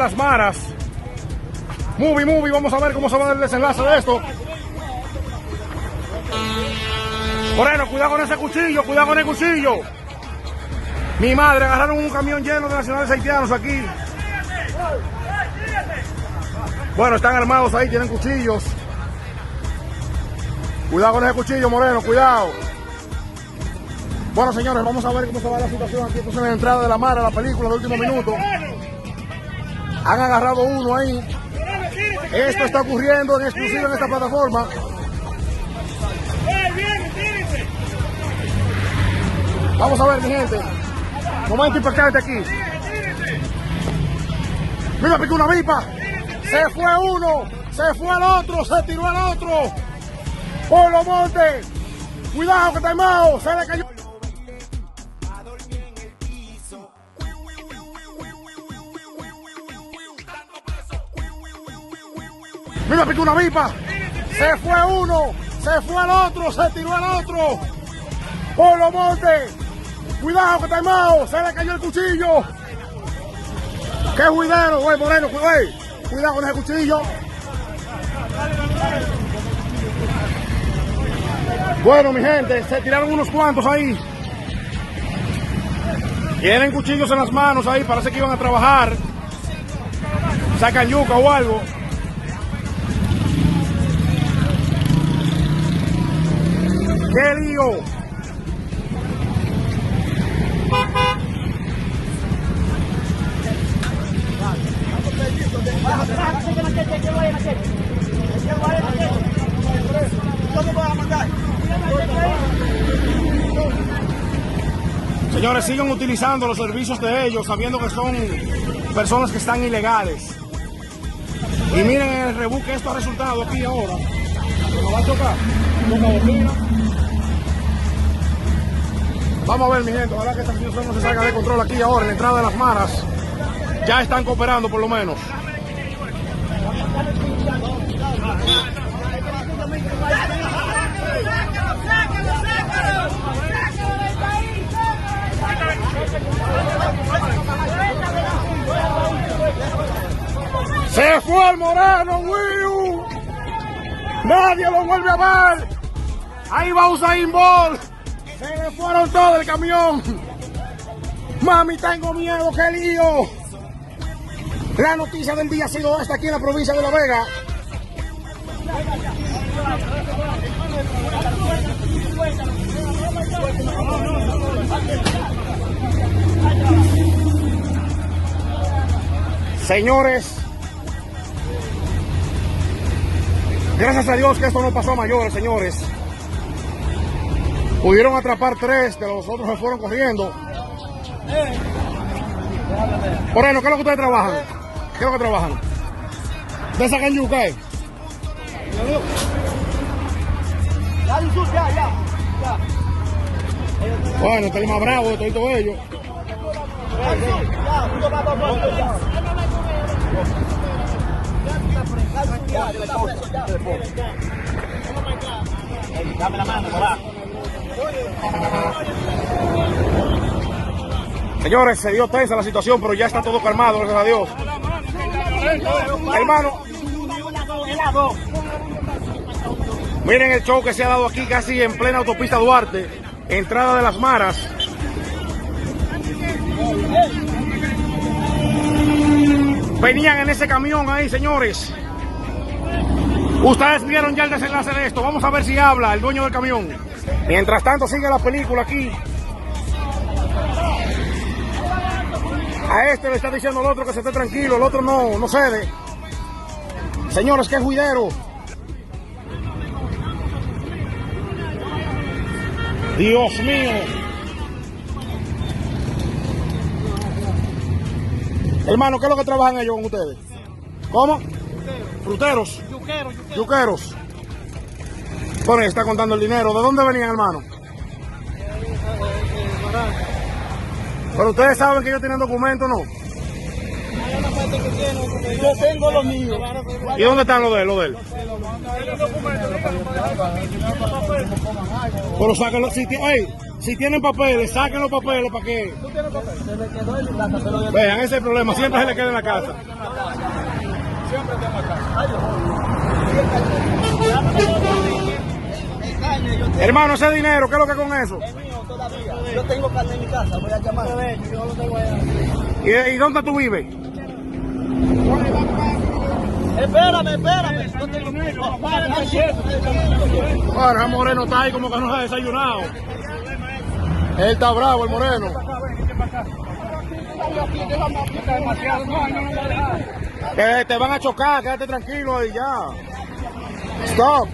las maras. Movie, vamos a ver cómo se va a dar el desenlace de esto. Moreno, cuidado con ese cuchillo, cuidado con el cuchillo. Mi madre, agarraron un camión lleno de nacionales haitianos aquí. Bueno, están armados ahí, tienen cuchillos. Cuidado con ese cuchillo, Moreno, cuidado. Bueno, señores, vamos a ver cómo se va la situación aquí. Esto es en la entrada de la Mara, la película de último minuto. Han agarrado uno ahí. Esto está ocurriendo en exclusiva en esta plataforma. Vamos a ver, mi gente. Momento impactante aquí. Mira, picó una vipa. Se fue uno. Se fue el otro. Se tiró el otro. Por los montes. Cuidado que está armado. Se le cayó. Mira, picó una vipa. Se fue uno. Se fue el otro. Se tiró el otro. Por los montes. Cuidado que está armado. Se le cayó el cuchillo. ¡Qué juidero! Güey, Moreno, cuidado con ese cuchillo. Bueno, mi gente, se tiraron unos cuantos ahí. Tienen cuchillos en las manos ahí, parece que iban a trabajar. Sacan yuca o algo. ¡Qué lío! Señores, sigan utilizando los servicios de ellos, sabiendo que son personas que están ilegales. Y miren el rebú que esto ha resultado aquí ahora. ¿Nos va a chocar? Vamos a ver, mi gente, ojalá que esta situación no se salga de control aquí ahora, en la entrada de las maras. Ya están cooperando por lo menos. Se fue el Moreno, Will. Nadie lo vuelve a ver. Ahí va Usain Bolt. Se le fueron todos del camión. Mami, tengo miedo, qué lío. La noticia del día ha sido esta aquí en la provincia de La Vega. Señores, gracias a Dios que esto no pasó a mayores, señores. Pudieron atrapar 3, de los otros se fueron corriendo. Moreno, ¿qué es lo que ustedes trabajan? ¿Qué es lo que trabajan? ¿De sacan yuca? Bueno, este es el más bravo de todos ellos. Dame la mano, papá. Señores, se dio tensa la situación, pero ya está todo calmado, gracias a Dios. Hermano, miren el show que se ha dado aquí casi en plena autopista Duarte, entrada de las maras. Venían en ese camión ahí, señores. Ustedes vieron ya el desenlace de esto. Vamos a ver si habla el dueño del camión. Mientras tanto sigue la película aquí. A este le está diciendo al otro que se esté tranquilo, el otro no cede. Señores, qué juidero. Dios mío. Hermano, ¿qué es lo que trabajan ellos con ustedes? ¿Cómo? Fruteros. Yuqueros. Bueno, está contando el dinero. ¿De dónde venían, hermano? Pero ustedes saben que ellos tienen documentos, ¿no? Yo tengo lo mío. ¿Y dónde están los de él? Pero sáquenlo. Sí, Si tienen papeles, saquen los papeles para que... ¿Tú tienes papel? Se me quedó en mi casa, pero yo Vean, ese es el problema, siempre se le queda en la casa. siempre tengo acá. Ay, Dios. Hermano, ese dinero, ¿qué es lo que con eso? Es mío todavía. Yo tengo carne en mi casa, voy a llamar. Yo lo tengo allá. ¿Y dónde tú vives? Espérame. Yo tengo Bueno, el moreno está ahí como que no se ha desayunado. Él está bravo, el moreno. Que te van a chocar, quédate tranquilo ahí ya. Stop.